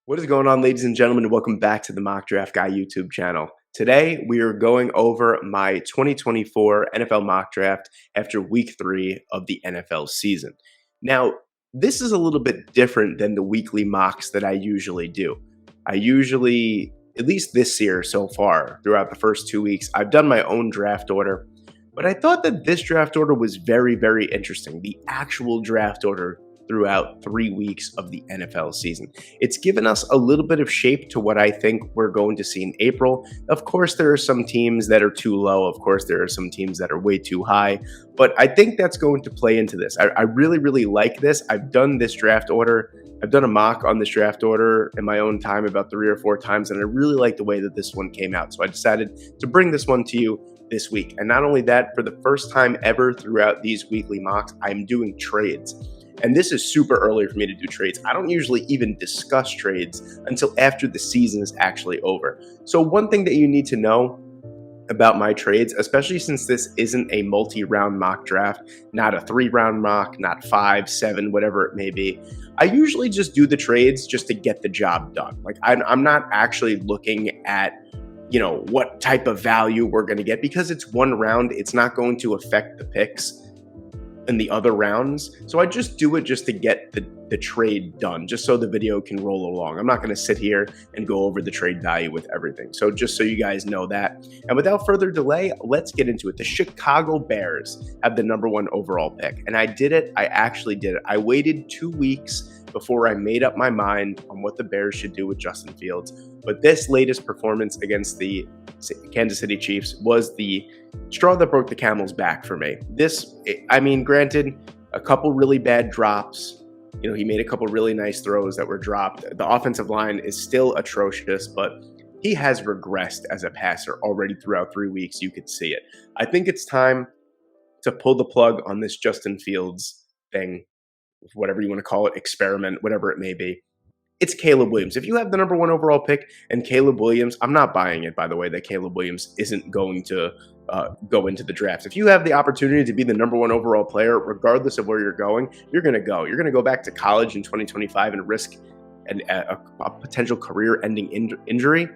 What is going on, ladies and gentlemen, and welcome back to the Mock Draft Guy YouTube channel. Today, we are going over my 2024 NFL Mock Draft after week 3 of the NFL season. Now, this is a little bit different than the weekly mocks that I usually do. At least this year so far, throughout the first 2 weeks, I've done my own draft order, but I thought that this draft order was very, very interesting. The actual draft order throughout 3 weeks of the NFL season. It's given us a little bit of shape to what I think we're going to see in April. Of course, there are some teams that are too low. Of course, there are some teams that are way too high. But I think that's going to play into this. I really, really like this. I've done this draft order. I've done a mock on this draft order in my own time about 3 or 4 times, and I really like the way that this one came out. So I decided to bring this one to you this week. And not only that, for the first time ever throughout these weekly mocks, I'm doing trades. And this is super early for me to do trades. I don't usually even discuss trades until after the season is actually over. So one thing that you need to know about my trades, especially since this isn't a multi-round mock draft, not a 3-round mock, not 5, 7, whatever it may be, I usually just do the trades just to get the job done. Like I'm not actually looking at what type of value we're going to get, because it's one round. It's not going to affect the picks in the other rounds. So I just do it just to get the trade done, just so the video can roll along. I'm not going to sit here and go over the trade value with everything. So just so you guys know that. And without further delay, let's get into it. The Chicago Bears have the #1 overall pick. And I did it. I actually did it. I waited 2 weeks before I made up my mind on what the Bears should do with Justin Fields. But this latest performance against the Kansas City Chiefs was the straw that broke the camel's back for me. Granted, a couple really bad drops. He made a couple really nice throws that were dropped. The offensive line is still atrocious, but he has regressed as a passer already throughout 3 weeks. You could see it. I think it's time to pull the plug on this Justin Fields thing, whatever you want to call it, experiment, whatever it may be. It's Caleb Williams. If you have the #1 overall pick and Caleb Williams, I'm not buying it, by the way, that Caleb Williams isn't going to go into the draft. If you have the opportunity to be the #1 overall player, regardless of where you're going, you're going to go. You're going to go back to college in 2025 and risk a potential career-ending injury.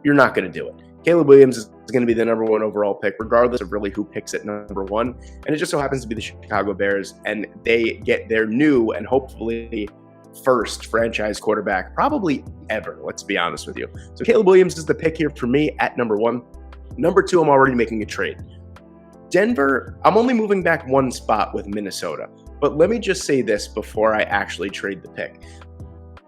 You're not going to do it. Caleb Williams is going to be the #1 overall pick, regardless of really who picks at #1. And it just so happens to be the Chicago Bears, and they get their new and hopefully first franchise quarterback probably ever, let's be honest with you. So Caleb Williams is the pick here for me at #1. #2, I'm already making a trade. Denver, I'm only moving back 1 spot with Minnesota. But let me just say this before I actually trade the pick.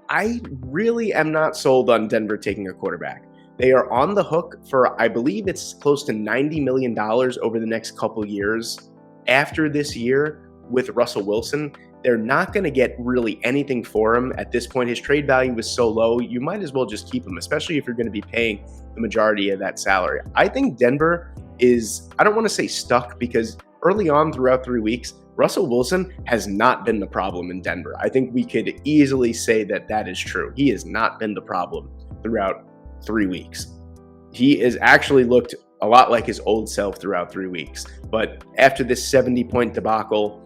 I really am not sold on Denver taking a quarterback. They are on the hook for, I believe it's close to $90 million over the next couple years after this year with Russell Wilson. They're not going to get really anything for him at this point. His trade value is so low, you might as well just keep him, especially if you're going to be paying the majority of that salary. I think Denver is, I don't want to say stuck, because early on throughout 3 weeks, Russell Wilson has not been the problem in Denver. I think we could easily say that that is true. He has not been the problem throughout 3 weeks. He has actually looked a lot like his old self throughout 3 weeks. But after this 70-point debacle,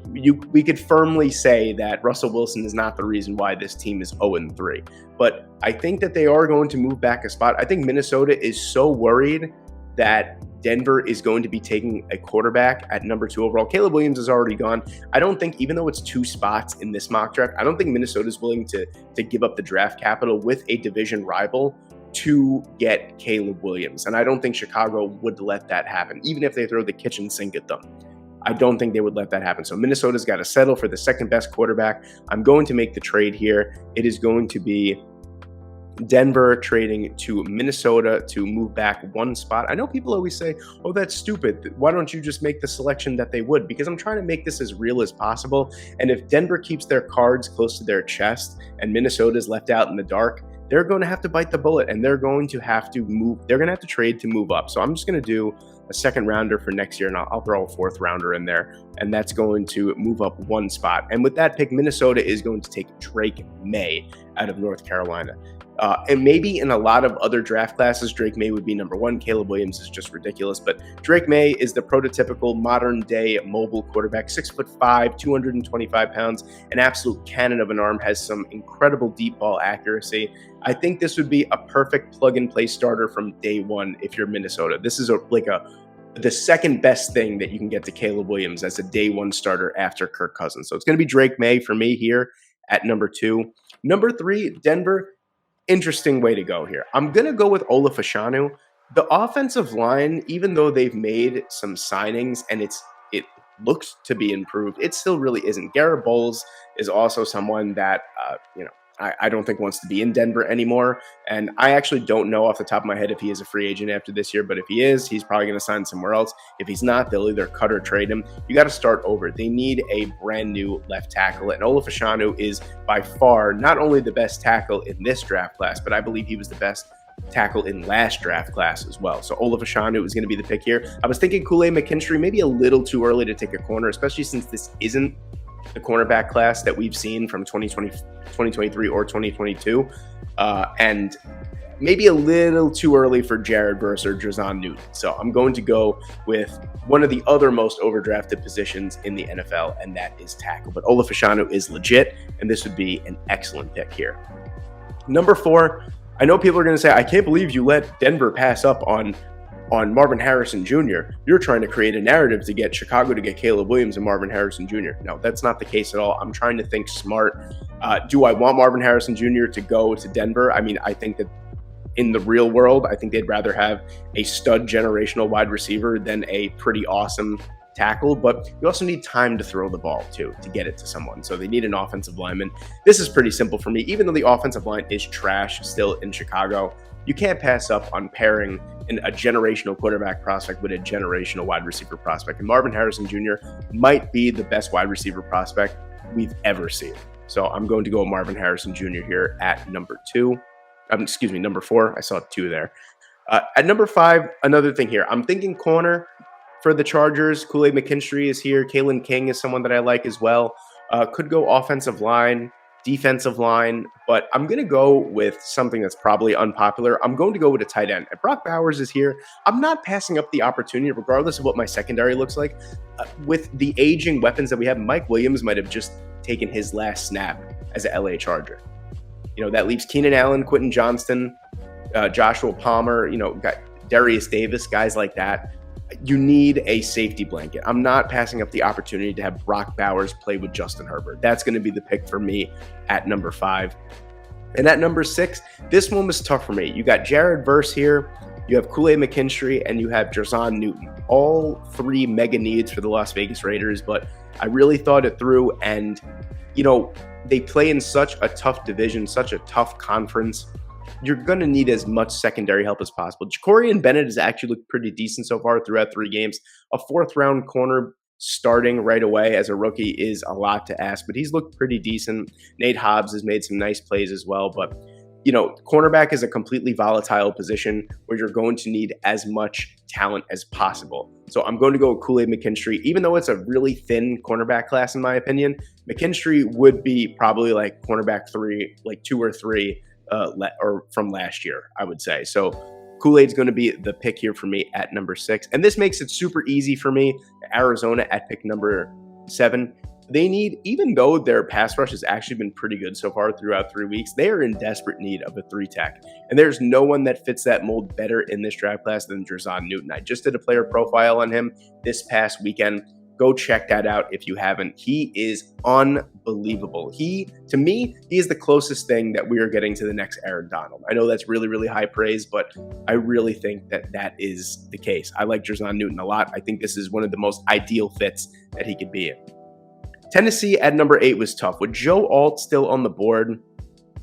we could firmly say that Russell Wilson is not the reason why this team is 0-3. But I think that they are going to move back a spot. I think Minnesota is so worried that Denver is going to be taking a quarterback at #2 overall. Caleb Williams is already gone. I don't think, even though it's 2 spots in this mock draft, I don't think Minnesota is willing to give up the draft capital with a division rival to get Caleb Williams. And I don't think Chicago would let that happen, even if they throw the kitchen sink at them. I don't think they would let that happen. So Minnesota's got to settle for the second best quarterback. I'm going to make the trade here. It is going to be Denver trading to Minnesota to move back 1 spot. I know people always say, oh, that's stupid. Why don't you just make the selection that they would? Because I'm trying to make this as real as possible. And if Denver keeps their cards close to their chest and Minnesota is left out in the dark, they're going to have to bite the bullet, and they're going to have to move. They're going to have to trade to move up. So I'm just going to do a 2nd rounder for next year, and I'll throw a 4th rounder in there, and that's going to move up 1 spot. And with that pick, Minnesota is going to take Drake May out of North Carolina. And maybe in a lot of other draft classes, Drake May would be number one. Caleb Williams is just ridiculous. But Drake May is the prototypical modern day mobile quarterback, 6'5", 225 pounds, an absolute cannon of an arm, has some incredible deep ball accuracy. I think this would be a perfect plug and play starter from day one if you're Minnesota. This is the second best thing that you can get to Caleb Williams as a day one starter after Kirk Cousins. So it's going to be Drake May for me here at number 2. Number 3, Denver. Interesting way to go here. I'm going to go with Ola Fashanu. The offensive line, even though they've made some signings and it looks to be improved, it still really isn't. Garrett Bowles is also someone that, I don't think wants to be in Denver anymore. And I actually don't know off the top of my head if he is a free agent after this year, but if he is, he's probably going to sign somewhere else. If he's not, they'll either cut or trade him. You got to start over. They need a brand new left tackle. And Ola Fashanu is by far not only the best tackle in this draft class, but I believe he was the best tackle in last draft class as well. So Ola Fashanu is going to be the pick here. I was thinking Kool-Aid McKinstry, maybe a little too early to take a corner, especially since this isn't the cornerback class that we've seen from 2023 or 2022. And maybe a little too early for Jared Verse or Drazon Newton. So I'm going to go with one of the other most overdrafted positions in the NFL, and that is tackle. But Ola Fashanu is legit, and this would be an excellent pick here. Number 4, I know people are going to say, I can't believe you let Denver pass up on Marvin Harrison Jr. You're trying to create a narrative to get Chicago to get Caleb Williams and Marvin Harrison Jr. No, that's not the case at all. I'm trying to think smart. Do I want Marvin Harrison Jr. to go to Denver? I mean, I think that in the real world, I think they'd rather have a stud generational wide receiver than a pretty awesome tackle, but you also need time to throw the ball too, to get it to someone. So they need an offensive lineman. This is pretty simple for me. Even though the offensive line is trash still in Chicago, you can't pass up on pairing a generational quarterback prospect with a generational wide receiver prospect. And Marvin Harrison Jr. might be the best wide receiver prospect we've ever seen. So I'm going to go with Marvin Harrison Jr. here at number 4. I saw 2 there. At number 5, another thing here. I'm thinking corner for the Chargers. Kool-Aid McKinstry is here. Kalen King is someone that I like as well. Could go offensive line, defensive line, but I'm going to go with something that's probably unpopular. I'm going to go with a tight end. If Brock Bowers is here, I'm not passing up the opportunity, regardless of what my secondary looks like. With the aging weapons that we have, Mike Williams might have just taken his last snap as a LA Charger. That leaves Keenan Allen, Quentin Johnston, Joshua Palmer, got Darius Davis, guys like that. You need a safety blanket. I'm not passing up the opportunity to have Brock Bowers play with Justin Herbert. That's going to be the pick for me at number 5. And at number 6, this one was tough for me. You got Jared Verse here, you have Kool-Aid McKinstry, and you have Drazon Newton. All 3 mega needs for the Las Vegas Raiders, but I really thought it through, and, they play in such a tough division, such a tough conference. You're going to need as much secondary help as possible. Jacorian Bennett has actually looked pretty decent so far throughout 3 games. A 4th-round corner starting right away as a rookie is a lot to ask, but he's looked pretty decent. Nate Hobbs has made some nice plays as well, but cornerback is a completely volatile position where you're going to need as much talent as possible. So I'm going to go with Kool-Aid McKinstry. Even though it's a really thin cornerback class, in my opinion, McKinstry would be probably like cornerback 3, like 2 or 3 or from last year, I would say. So Kool-Aid's going to be the pick here for me at number 6. And this makes it super easy for me. Arizona at pick number 7. They need, even though their pass rush has actually been pretty good so far throughout 3 weeks, they are in desperate need of a 3-tech. And there's no one that fits that mold better in this draft class than Drazon Newton. I just did a player profile on him this past weekend. Go check that out if you haven't. He is unbelievable. To me, he is the closest thing that we are getting to the next Aaron Donald. I know that's really, really high praise, but I really think that is the case. I like Drazon Newton a lot. I think this is one of the most ideal fits that he could be in. Tennessee at number 8 was tough. With Joe Alt still on the board,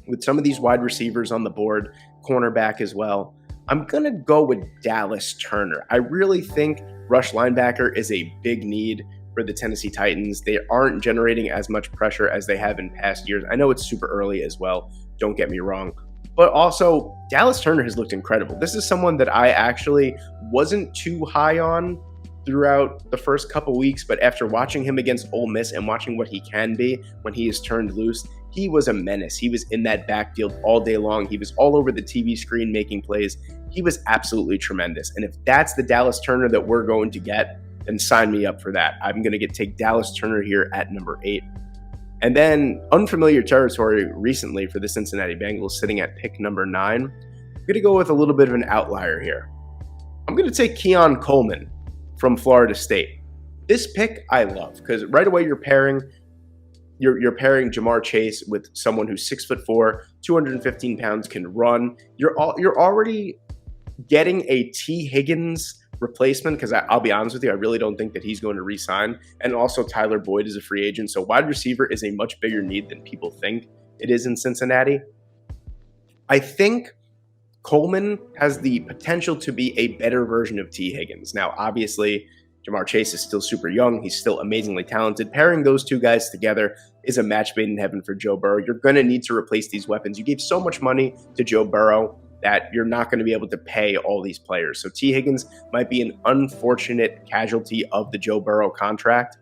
with some of these wide receivers on the board, cornerback as well, I'm going to go with Dallas Turner. I really think rush linebacker is a big need for the Tennessee Titans. They aren't generating as much pressure as they have in past years. I know it's super early as well, don't get me wrong. But also, Dallas Turner has looked incredible. This is someone that I actually wasn't too high on throughout the first couple weeks, but after watching him against Ole Miss and watching what he can be when he is turned loose, he was a menace. He was in that backfield all day long. He was all over the TV screen making plays. He was absolutely tremendous. And if that's the Dallas Turner that we're going to get, then sign me up for that. I'm going to take Dallas Turner here at number 8. And then unfamiliar territory recently for the Cincinnati Bengals, sitting at pick number 9. I'm going to go with a little bit of an outlier here. I'm going to take Keon Coleman from Florida State. This pick I love because right away you're pairing Jamar Chase with someone who's 6'4", 215 pounds, can run. You're already getting a T. Higgins replacement because I'll be honest with you, I really don't think that he's going to re-sign. And also Tyler Boyd is a free agent, so wide receiver is a much bigger need than people think it is in Cincinnati. I think Coleman has the potential to be a better version of T. Higgins. Now, obviously, Jamar Chase is still super young. He's still amazingly talented. Pairing those two guys together is a match made in heaven for Joe Burrow. You're going to need to replace these weapons. You gave so much money to Joe Burrow that you're not going to be able to pay all these players. So T. Higgins might be an unfortunate casualty of the Joe Burrow contract.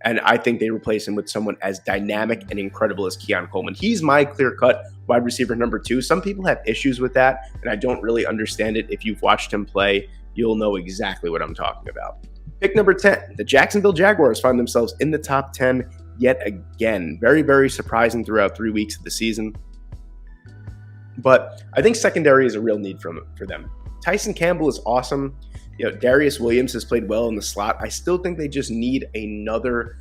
And I think they replace him with someone as dynamic and incredible as Keon Coleman. He's my clear-cut wide receiver number 2. Some people have issues with that, and I don't really understand it. If you've watched him play, you'll know exactly what I'm talking about. Pick number 10, the Jacksonville Jaguars find themselves in the top 10 yet again. Very, very surprising throughout 3 weeks of the season. But I think secondary is a real need for them. Tyson Campbell is awesome. Darius Williams has played well in the slot. I still think they just need another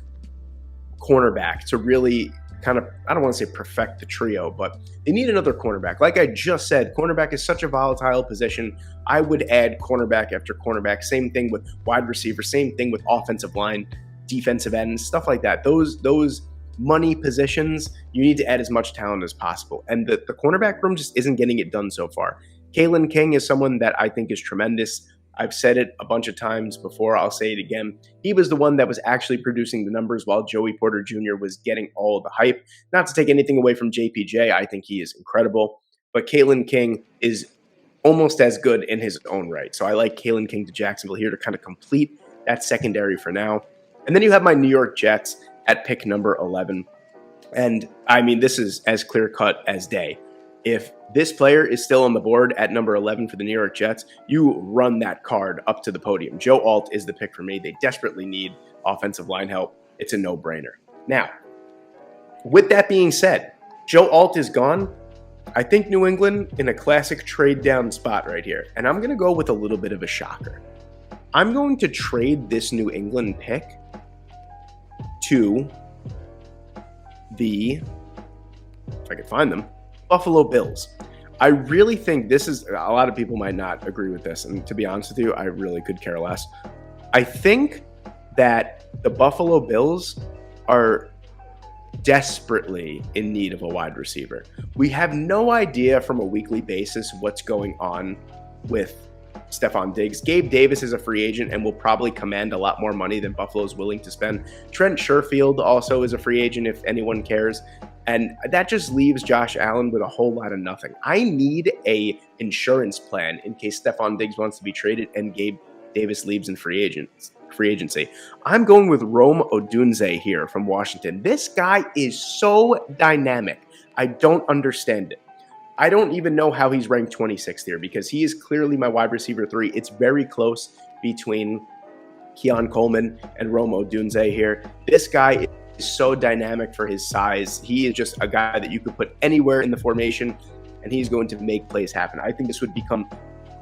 cornerback to really kind of, I don't want to say perfect the trio, but they need another cornerback. Like I just said, cornerback is such a volatile position. I would add cornerback after cornerback. Same thing with wide receiver. Same thing with offensive line, defensive end, stuff like that. Those money positions, you need to add as much talent as possible. And the cornerback room just isn't getting it done so far. Kalen King is someone that I think is tremendous. I've said it a bunch of times before. I'll say it again. He was the one that was actually producing the numbers while Joey Porter Jr. was getting all the hype. Not to take anything away from JPJ. I think he is incredible. But Kalen King is almost as good in his own right. So I like Kalen King to Jacksonville here to kind of complete that secondary for now. And then you have my New York Jets at pick number 11. And I mean, this is as clear-cut as day. If this player is still on the board at number 11 for the New York Jets, you run that card up to the podium. Joe Alt is the pick for me. They desperately need offensive line help. It's a no-brainer. Now, with that being said, Joe Alt is gone. I think New England in a classic trade-down spot right here. And I'm going to go with a little bit of a shocker. I'm going to trade this New England pick to the, if I can find them, Buffalo Bills. I really think this is, a lot of people might not agree with this, and to be honest with you, I really could care less. I think that the Buffalo Bills are desperately in need of a wide receiver. We have no idea from a weekly basis what's going on with Stephon Diggs. Gabe Davis is a free agent and will probably command a lot more money than Buffalo is willing to spend. Trent Sherfield also is a free agent if anyone cares. And that just leaves Josh Allen with a whole lot of nothing. I need a insurance plan in case Stephon Diggs wants to be traded and Gabe Davis leaves in free agency. I'm going with Rome Odunze here from Washington. This guy is so dynamic. I don't understand it. I don't even know how he's ranked 26th here because he is clearly my wide receiver 3. It's very close between Keon Coleman and Rome Odunze here. This guy is so dynamic for his size. He is just a guy that you could put anywhere in the formation and he's going to make plays happen. I think this would become,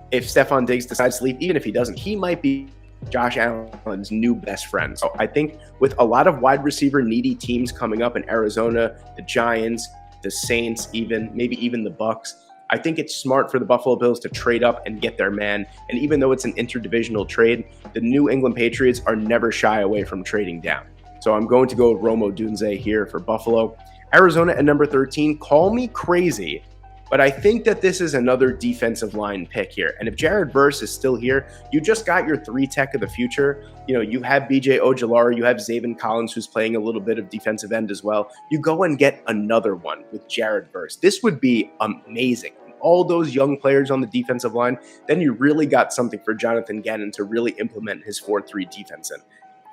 if Stephon Diggs decides to leave, even if he doesn't, he might be Josh Allen's new best friend. So I think with a lot of wide receiver needy teams coming up in Arizona, the Giants, the Saints, maybe even the Bucks, I think it's smart for the Buffalo Bills to trade up and get their man. And even though it's an interdivisional trade, the New England Patriots are never shy away from trading down. So I'm going to go with Rome Odunze here for Buffalo. Arizona at number 13, call me crazy, but I think that this is another defensive line pick here. And if Jared Verse is still here, you just got your 3 tech of the future. You have BJ Ojulari, you have Zaven Collins, who's playing a little bit of defensive end as well. You go and get another one with Jared Verse. This would be amazing. all those young players on the defensive line, then you really got something for Jonathan Gannon to really implement his 4-3 defense in.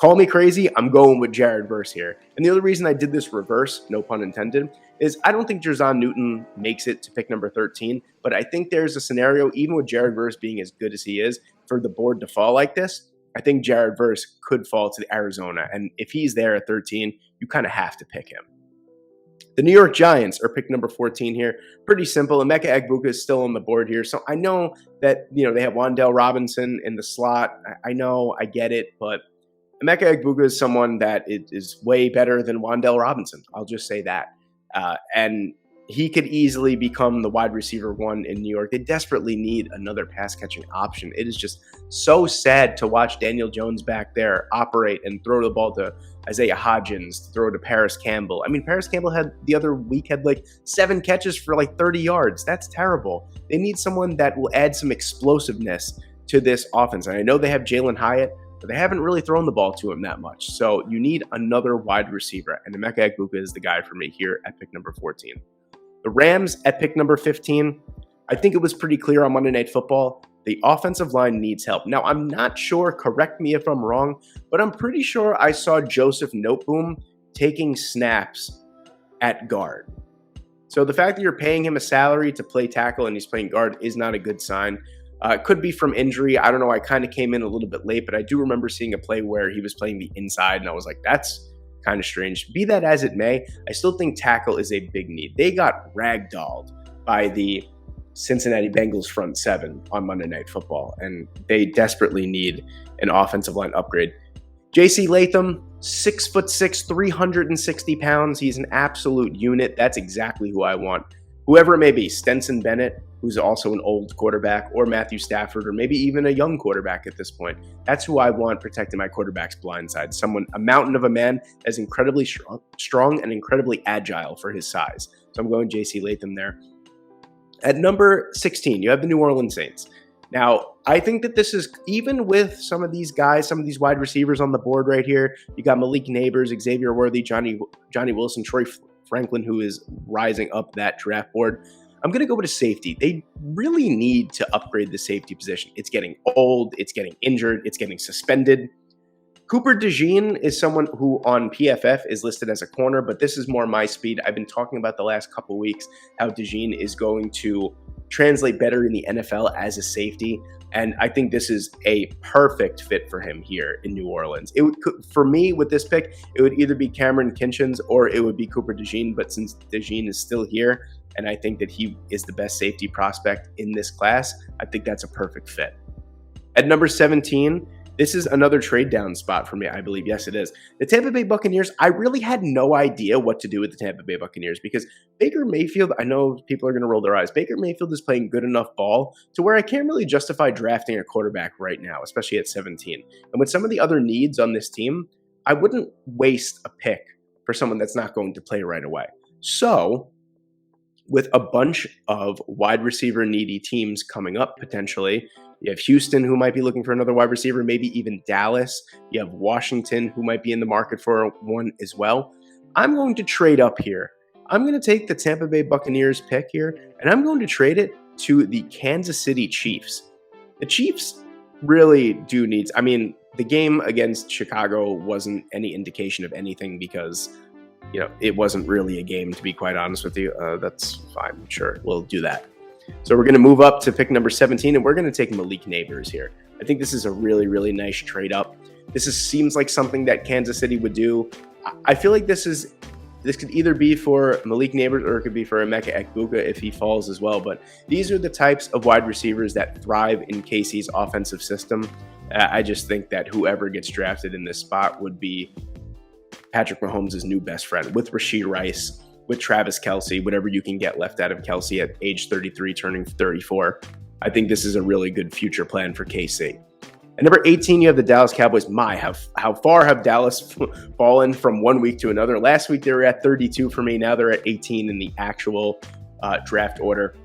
Call me crazy, I'm going with Jared Verse here. And the other reason I did this reverse, no pun intended, is I don't think Jerzon Newton makes it to pick number 13, but I think there's a scenario, even with Jared Verse being as good as he is, for the board to fall like this. I think Jared Verse could fall to Arizona, and if he's there at 13, you kind of have to pick him. The New York Giants are pick number 14 here. Pretty simple. Emeka Egbuka is still on the board here, so I know that they have Wan'Dale Robinson in the slot. I know, I get it, but Emeka Egbuka is someone that is way better than Wan'Dale Robinson. I'll just say that. And he could easily become the wide receiver one in New York. They desperately need another pass-catching option. It is just so sad to watch Daniel Jones back there operate and throw the ball to Isaiah Hodgins, throw to Paris Campbell. I mean, Paris Campbell the other week had like 7 catches for like 30 yards. That's terrible. They need someone that will add some explosiveness to this offense. And I know they have Jalen Hyatt, but they haven't really thrown the ball to him that much. So you need another wide receiver, and Emeka Egbuka is the guy for me here at pick number 14. The Rams at pick number 15, I think it was pretty clear on Monday Night Football. The offensive line needs help. Now, I'm not sure, correct me if I'm wrong, but I'm pretty sure I saw Joseph Noteboom taking snaps at guard. So the fact that you're paying him a salary to play tackle and he's playing guard is not a good sign. It could be from injury. I don't know. I kind of came in a little bit late, but I do remember seeing a play where he was playing the inside, and I was like, that's kind of strange. Be that as it may, I still think tackle is a big need. They got ragdolled by the Cincinnati Bengals front seven on Monday Night Football, and they desperately need an offensive line upgrade. J.C. Latham, 6'6", 360 pounds. He's an absolute unit. That's exactly who I want. Whoever it may be, Stenson Bennett, who's also an old quarterback, or Matthew Stafford, or maybe even a young quarterback at this point. That's who I want protecting my quarterback's blind side. Someone, a mountain of a man that's incredibly strong and incredibly agile for his size. So I'm going J.C. Latham there. At number 16, you have the New Orleans Saints. Now, I think that this is, even with some of these guys, some of these wide receivers on the board right here, you got Malik Neighbors, Xavier Worthy, Johnny Wilson, Troy Franklin, who is rising up that draft board. I'm going to go with a safety. They really need to upgrade the safety position. It's getting old, it's getting injured, it's getting suspended. Cooper DeJean is someone who on PFF is listed as a corner, but this is more my speed. I've been talking about the last couple weeks how DeJean is going to translate better in the NFL as a safety, and I think this is a perfect fit for him here in New Orleans. For me, with this pick, it would either be Cameron Kinchins or it would be Cooper DeJean, but since DeJean is still here, and I think that he is the best safety prospect in this class, I think that's a perfect fit. At number 17, this is another trade down spot for me, I believe. Yes, it is. The Tampa Bay Buccaneers, I really had no idea what to do with the Tampa Bay Buccaneers because Baker Mayfield, I know people are going to roll their eyes. Baker Mayfield is playing good enough ball to where I can't really justify drafting a quarterback right now, especially at 17. And with some of the other needs on this team, I wouldn't waste a pick for someone that's not going to play right away. So, with a bunch of wide receiver needy teams coming up potentially, you have Houston, who might be looking for another wide receiver, maybe even Dallas. You have Washington, who might be in the market for one as well. I'm going to trade up here. I'm going to take the Tampa Bay Buccaneers pick here, and I'm going to trade it to the Kansas City Chiefs. The Chiefs really do need, I mean, the game against Chicago wasn't any indication of anything because, it wasn't really a game, to be quite honest with you. That's fine. Sure, we'll do that. So we're going to move up to pick number 17, and we're going to take Malik Neighbors here. I think this is a really, really nice trade up. Seems like something that Kansas City would do. I feel like this could either be for Malik Neighbors or it could be for Emeka Egbuka if he falls as well. But these are the types of wide receivers that thrive in KC's offensive system. I just think that whoever gets drafted in this spot would be Patrick Mahomes' new best friend, with Rashee Rice, with Travis Kelce, whatever you can get left out of Kelce at age 33, turning 34. I think this is a really good future plan for KC. At number 18, you have the Dallas Cowboys. How far have Dallas fallen from one week to another? Last week, they were at 32 for me. Now they're at 18 in the actual draft order.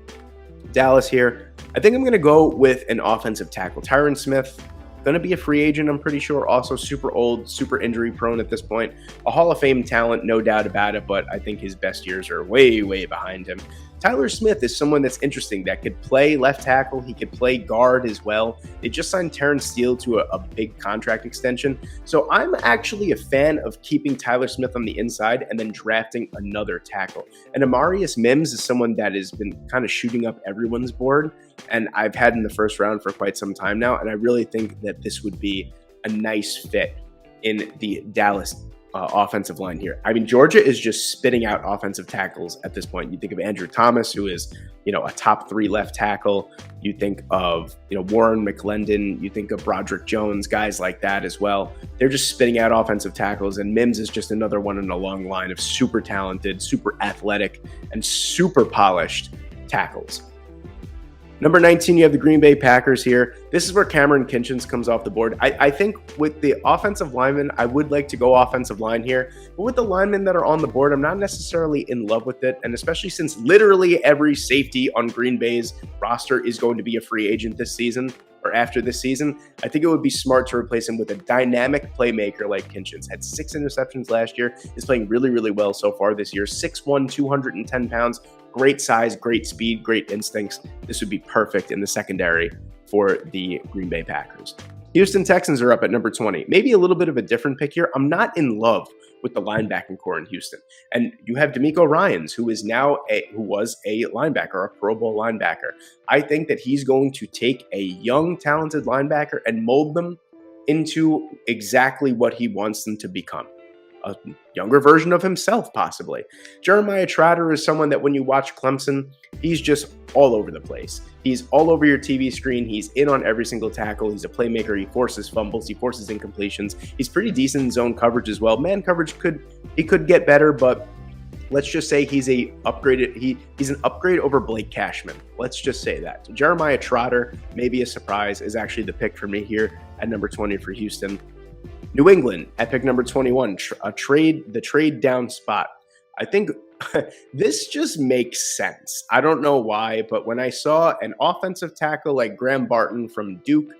Dallas here. I think I'm going to go with an offensive tackle. Tyron Smith, going to be a free agent, I'm pretty sure. Also super old, super injury prone at this point. A Hall of Fame talent, no doubt about it, but I think his best years are way, way behind him. Tyler Smith is someone that's interesting that could play left tackle. He could play guard as well. They just signed Terrence Steele to a big contract extension. So I'm actually a fan of keeping Tyler Smith on the inside and then drafting another tackle. And Amarius Mims is someone that has been kind of shooting up everyone's board, and I've had in the first round for quite some time now. And I really think that this would be a nice fit in the Dallas offensive line here. I mean, Georgia is just spitting out offensive tackles at this point. You think of Andrew Thomas, who is, a top 3 left tackle. You think of, Warren McClendon. You think of Broderick Jones, guys like that as well. They're just spitting out offensive tackles, and Mims is just another one in a long line of super talented, super athletic, and super polished tackles. Number 19, you have the Green Bay Packers here. This is where Cameron Kinchens comes off the board. I think with the offensive linemen, I would like to go offensive line here. But with the linemen that are on the board, I'm not necessarily in love with it. And especially since literally every safety on Green Bay's roster is going to be a free agent this season or after this season, I think it would be smart to replace him with a dynamic playmaker like Kinchens. Had 6 interceptions last year. Is playing really, really well so far this year. 6'1", 210 pounds. Great size, great speed, great instincts. This would be perfect in the secondary for the Green Bay Packers. Houston Texans are up at number 20. Maybe a little bit of a different pick here. I'm not in love with the linebacking core in Houston. And you have D'Amico Ryans, who was a linebacker, a Pro Bowl linebacker. I think that he's going to take a young, talented linebacker and mold them into exactly what he wants them to become. A younger version of himself, possibly. Jeremiah Trotter is someone that when you watch Clemson, he's just all over the place. He's all over your TV screen. He's in on every single tackle. He's a playmaker. He forces fumbles. He forces incompletions. He's pretty decent in zone coverage as well. Man coverage could get better, but let's just say he's an upgrade over Blake Cashman. Let's just say that. So Jeremiah Trotter, maybe a surprise, is actually the pick for me here at number 20 for Houston. New England at pick number 21, the trade down spot. I think this just makes sense. I don't know why, but when I saw an offensive tackle like Graham Barton from Duke,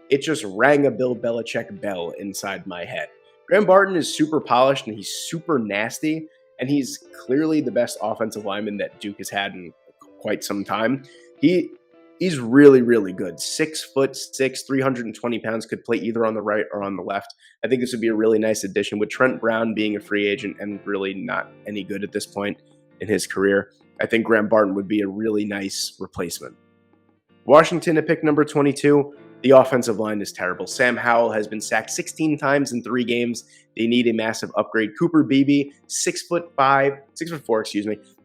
it just rang a Bill Belichick bell inside my head. Graham Barton is super polished and he's super nasty, and he's clearly the best offensive lineman that Duke has had in quite some time. He's really, really good. 6'6", 320 pounds, could play either on the right or on the left. I think this would be a really nice addition with Trent Brown being a free agent and really not any good at this point in his career. I think Graham Barton would be a really nice replacement. Washington at pick number 22. The offensive line is terrible. Sam Howell has been sacked 16 times in 3 games. They need a massive upgrade. Cooper Beebe, 6'4",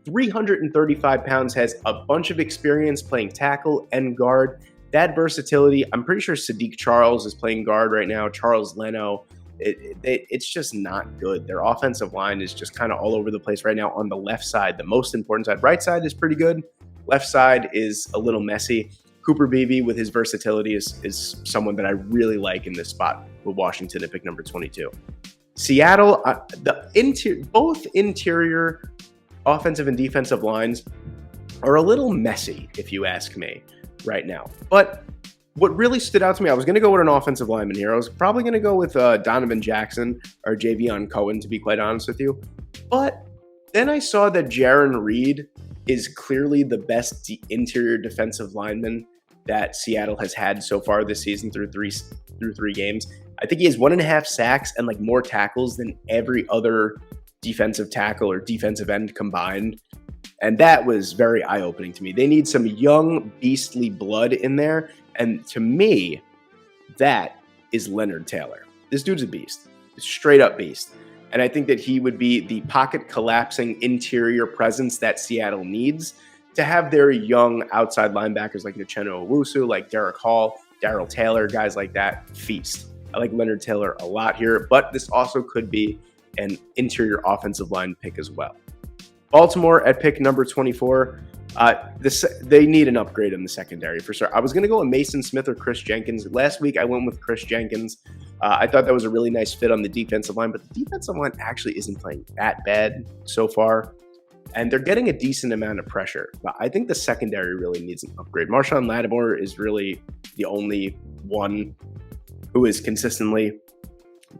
335 pounds, has a bunch of experience playing tackle and guard. That versatility, I'm pretty sure Sadiq Charles is playing guard right now. Charles Leno, it's just not good. Their offensive line is just kind of all over the place right now on the left side, the most important side. Right side is pretty good. Left side is a little messy. Cooper Beebe, with his versatility, is someone that I really like in this spot with Washington at pick number 22. Seattle, both interior offensive and defensive lines are a little messy, if you ask me, right now. But what really stood out to me, I was going to go with an offensive lineman here. I was probably going to go with Donovan Jackson or Javion Cohen, to be quite honest with you. But then I saw that Jaron Reed is clearly the best interior defensive lineman that Seattle has had so far this season through three games. I think he has 1.5 sacks and more tackles than every other defensive tackle or defensive end combined. And that was very eye-opening to me. They need some young, beastly blood in there. And to me, that is Leonard Taylor. This dude's a beast. A straight-up beast. And I think that he would be the pocket-collapsing interior presence that Seattle needs to have their young outside linebackers like Uchenna Owusu, like Derek Hall, Darrell Taylor, guys like that, feast. I like Leonard Taylor a lot here, but this also could be an interior offensive line pick as well. Baltimore at pick number 24. They need an upgrade in the secondary for sure. I was going to go with Mason Smith or Chris Jenkins. Last week, I went with Chris Jenkins. I thought that was a really nice fit on the defensive line, but the defensive line actually isn't playing that bad so far. And they're getting a decent amount of pressure. But I think the secondary really needs an upgrade. Marshawn Lattimore is really the only one who is consistently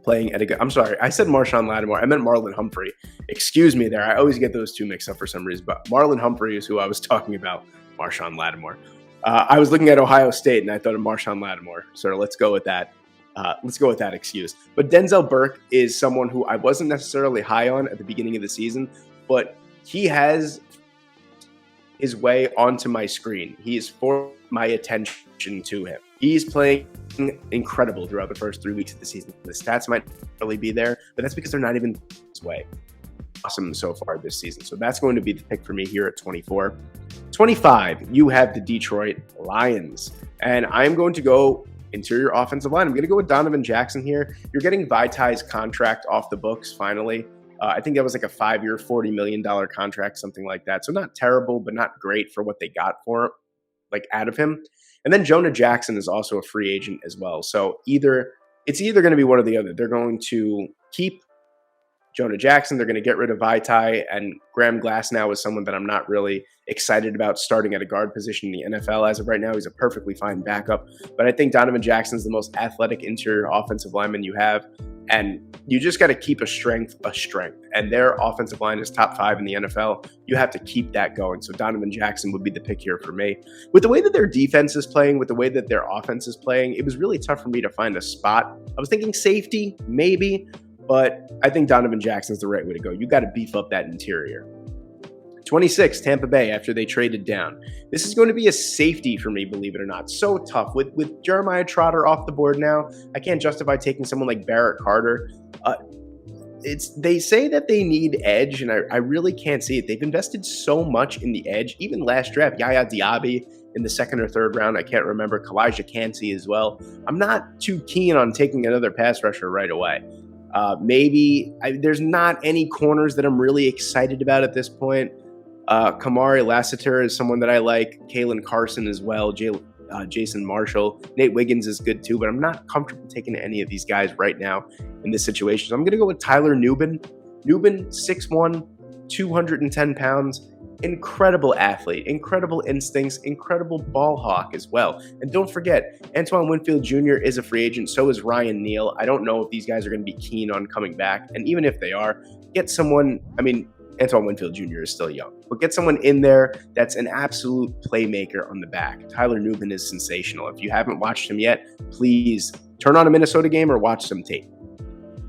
playing at a good. I'm sorry, I said Marshawn Lattimore. I meant Marlon Humphrey. Excuse me there. I always get those two mixed up for some reason. But Marlon Humphrey is who I was talking about. Marshawn Lattimore. I was looking at Ohio State and I thought of Marshawn Lattimore. So let's go with that. Let's go with that excuse. But Denzel Burke is someone who I wasn't necessarily high on at the beginning of the season, but he has his way onto my screen. He is for my attention to him. He's playing incredible throughout the first 3 weeks of the season. The stats might really be there, but that's because they're not even his way. Awesome so far this season. So that's going to be the pick for me here at 24. 25, you have the Detroit Lions. And I'm going to go interior offensive line. I'm going to go with Donovan Jackson here. You're getting Vitai's contract off the books finally. I think that was like a 5-year, $40 million contract, something like that. So not terrible, but not great for what they got for like out of him. And then Jonah Jackson is also a free agent as well. So it's either going to be one or the other. They're going to keep Jonah Jackson. They're going to get rid of Vaitai, and Graham Glasnow is someone that I'm not really excited about starting at a guard position in the NFL as of right now. He's a perfectly fine backup, but I think Donovan Jackson's the most athletic interior offensive lineman you have, and you just got to keep a strength, and their offensive line is top 5 in the NFL. You have to keep that going. So Donovan Jackson would be the pick here for me. With the way that their defense is playing, with the way that their offense is playing, it was really tough for me to find a spot. I was thinking safety, maybe, but I think Donovan Jackson's the right way to go. You got to beef up that interior. 26, Tampa Bay, after they traded down. This is going to be a safety for me, believe it or not. So tough. With Jeremiah Trotter off the board now, I can't justify taking someone like Barrett Carter. They say that they need edge, and I really can't see it. They've invested so much in the edge. Even last draft, Yaya Diaby in the 2nd or 3rd round, I can't remember. Kalijah Cansey as well. I'm not too keen on taking another pass rusher right away. There's not any corners that I'm really excited about at this point. Kamari Lassiter is someone that I like. Kalen Carson as well. Jason Marshall. Nate Wiggins is good too, but I'm not comfortable taking any of these guys right now in this situation. So I'm going to go with Tyler Nubin. Nubin, 6'1", 210 pounds. Incredible athlete, incredible instincts, incredible ball hawk as well. And don't forget, Antoine Winfield Jr. is a free agent. So is Ryan Neal. I don't know if these guys are going to be keen on coming back. And even if they are, get someone, Antoine Winfield Jr. is still young, but get someone in there that's an absolute playmaker on the back. Tyler Nubin is sensational. If you haven't watched him yet, please turn on a Minnesota game or watch some tape.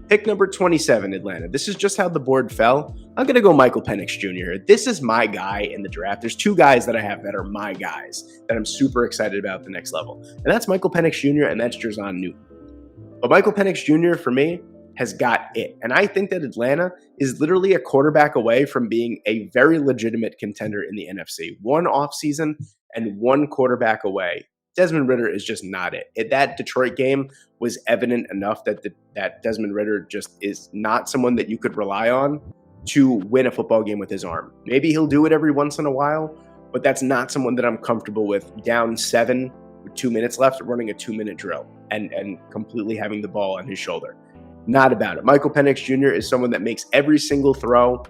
Pick number 27, Atlanta. This is just how the board fell. I'm going to go Michael Penix Jr. This is my guy in the draft. There's 2 guys that I have that are my guys that I'm super excited about at the next level. And that's Michael Penix Jr. and that's Jerzon Newton. But Michael Penix Jr. for me has got it. And I think that Atlanta is literally a quarterback away from being a very legitimate contender in the NFC. 1 offseason and 1 quarterback away. Desmond Ridder is just not it. That Detroit game was evident enough that Desmond Ridder just is not someone that you could rely on to win a football game with his arm. Maybe he'll do it every once in a while, but that's not someone that I'm comfortable with down 7 with 2 minutes left running a 2-minute drill and completely having the ball on his shoulder. Not about it. Michael Penix Jr. is someone that makes every single throw.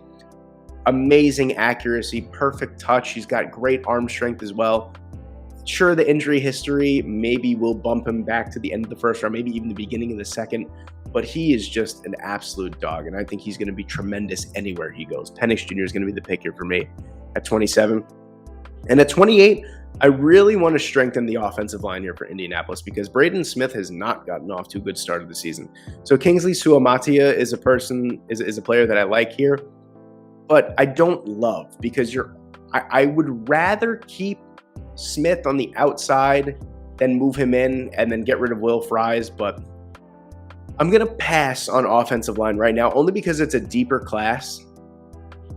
Amazing accuracy, perfect touch. He's got great arm strength as well. Sure, the injury history maybe will bump him back to the end of the first round, maybe even the beginning of the second, but he is just an absolute dog, and I think he's going to be tremendous anywhere he goes. Penix Jr. is going to be the pick here for me at 27. And at 28, I really want to strengthen the offensive line here for Indianapolis because Braden Smith has not gotten off to a good start of the season. So Kingsley Suamatia is a player that I like here, but I don't love because I would rather keep Smith on the outside than move him in and then get rid of Will Fries, but I'm going to pass on offensive line right now only because it's a deeper class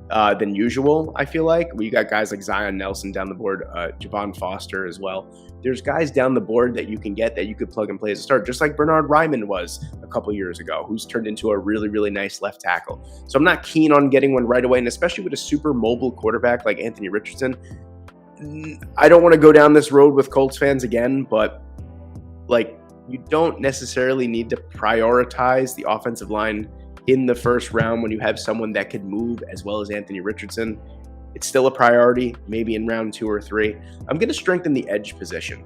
than usual, I feel like. You got guys like Zion Nelson down the board, Javon Foster as well. There's guys down the board that you can get that you could plug and play as a start, just like Bernard Ryman was a couple years ago, who's turned into a really, really nice left tackle. So I'm not keen on getting one right away, and especially with a super mobile quarterback like Anthony Richardson. I don't want to go down this road with Colts fans again, but you don't necessarily need to prioritize the offensive line in the first round when you have someone that could move as well as Anthony Richardson. It's still a priority, maybe in round 2 or 3. I'm going to strengthen the edge position.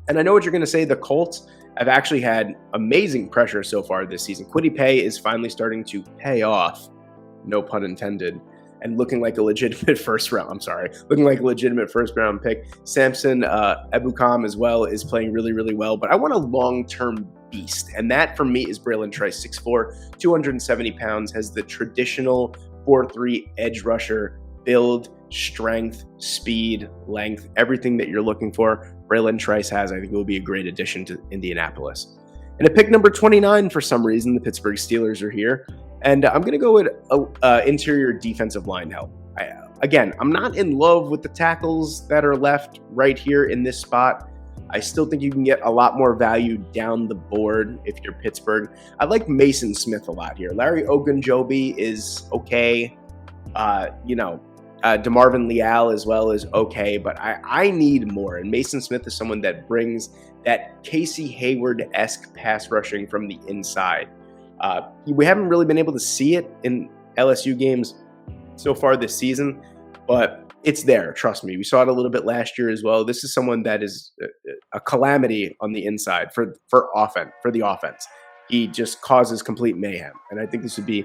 And I know what you're going to say, the Colts, have actually had amazing pressure so far this season. Kwity Paye is finally starting to pay off, no pun intended, and looking like a legitimate looking like a legitimate first round pick. Samson Ebukam as well is playing really, really well, but I want a long-term beast, and that for me is Braylon Trice, 6'4", 270 pounds, has the traditional 4-3 edge rusher build, strength, speed, length, everything that you're looking for. Braylon Trice has. I think it will be a great addition to Indianapolis. And at pick number 29, for some reason, the Pittsburgh Steelers are here. And I'm going to go with interior defensive line help. Again, I'm not in love with the tackles that are left right here in this spot. I still think you can get a lot more value down the board if you're Pittsburgh. I like Mason Smith a lot here. Larry Ogunjobi is okay. DeMarvin Leal as well is okay, but I need more. And Mason Smith is someone that brings that Casey Hayward-esque pass rushing from the inside. We haven't really been able to see it in LSU games so far this season, but it's there. Trust me. We saw it a little bit last year as well. This is someone that is a calamity on the inside for the offense. He just causes complete mayhem, and I think this would be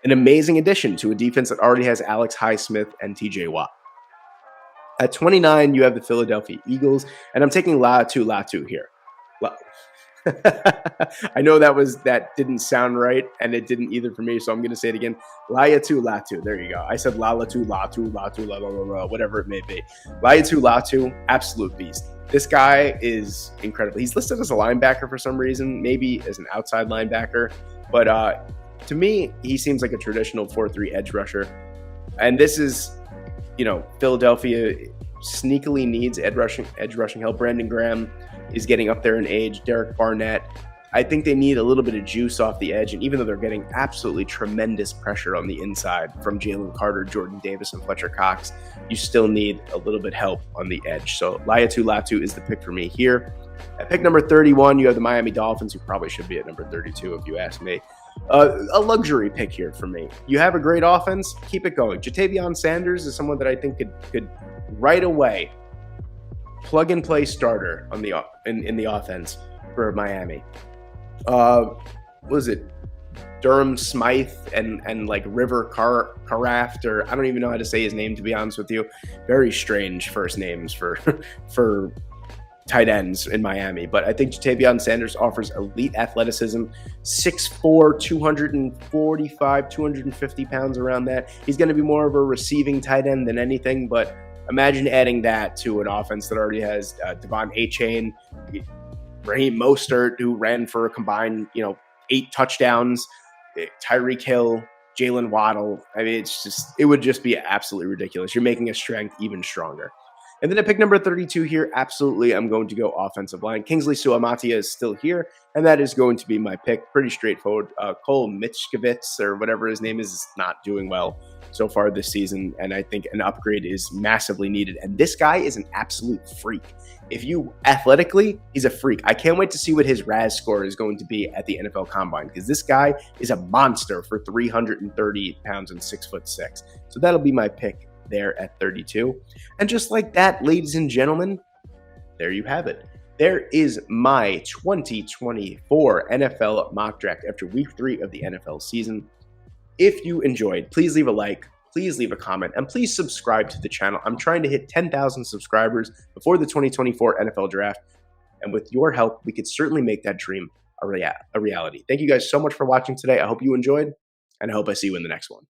an amazing addition to a defense that already has Alex Highsmith and TJ Watt. At 29, you have the Philadelphia Eagles, and I'm taking Latu here. I know that didn't sound right, and it didn't either for me, so I'm going to say it again. Latu. There you go. I said Latu, whatever it may be. Latu, absolute beast. This guy is incredible. He's listed as a linebacker for some reason, maybe as an outside linebacker, but to me, he seems like a traditional 4-3 edge rusher. And this is, Philadelphia sneakily needs edge rushing help. Brandon Graham is getting up there in age. Derek Barnett. I think they need a little bit of juice off the edge. And even though they're getting absolutely tremendous pressure on the inside from Jalen Carter, Jordan Davis, and Fletcher Cox, you still need a little bit help on the edge. So Latu is the pick for me here. At pick number 31, you have the Miami Dolphins, who probably should be at number 32 if you ask me. A luxury pick here for me. You have a great offense, keep it going. Jatavion Sanders is someone that I think could right away plug and play starter on in the offense for Miami. Was it Durham Smythe and like River Caraft, or I don't even know how to say his name, to be honest with you. Very strange first names for tight ends in Miami, but I think Jatavion Sanders offers elite athleticism, 6'4", 245, 250 pounds around that. He's going to be more of a receiving tight end than anything, but imagine adding that to an offense that already has Devon Achane, Raheem Mostert, who ran for a combined 8 touchdowns, Tyreek Hill, Jalen Waddle. I mean, it would just be absolutely ridiculous. You're making a strength even stronger. And then at pick number 32 here, absolutely, I'm going to go offensive line. Kingsley Suamatia is still here, and that is going to be my pick. Pretty straightforward. Cole Mitchkovitz, or whatever his name is not doing well so far this season, and I think an upgrade is massively needed. And this guy is an absolute freak. Athletically, he's a freak. I can't wait to see what his RAS score is going to be at the NFL Combine, because this guy is a monster for 330 pounds and 6'6". So that'll be my pick there at 32. And just like that, ladies and gentlemen, there you have it. There is my 2024 NFL mock draft after week 3 of the NFL season. If you enjoyed, please leave a like, please leave a comment, and please subscribe to the channel. I'm trying to hit 10,000 subscribers before the 2024 NFL draft, and with your help, we could certainly make that dream a reality. Thank you guys so much for watching today. I hope you enjoyed, and I hope I see you in the next one.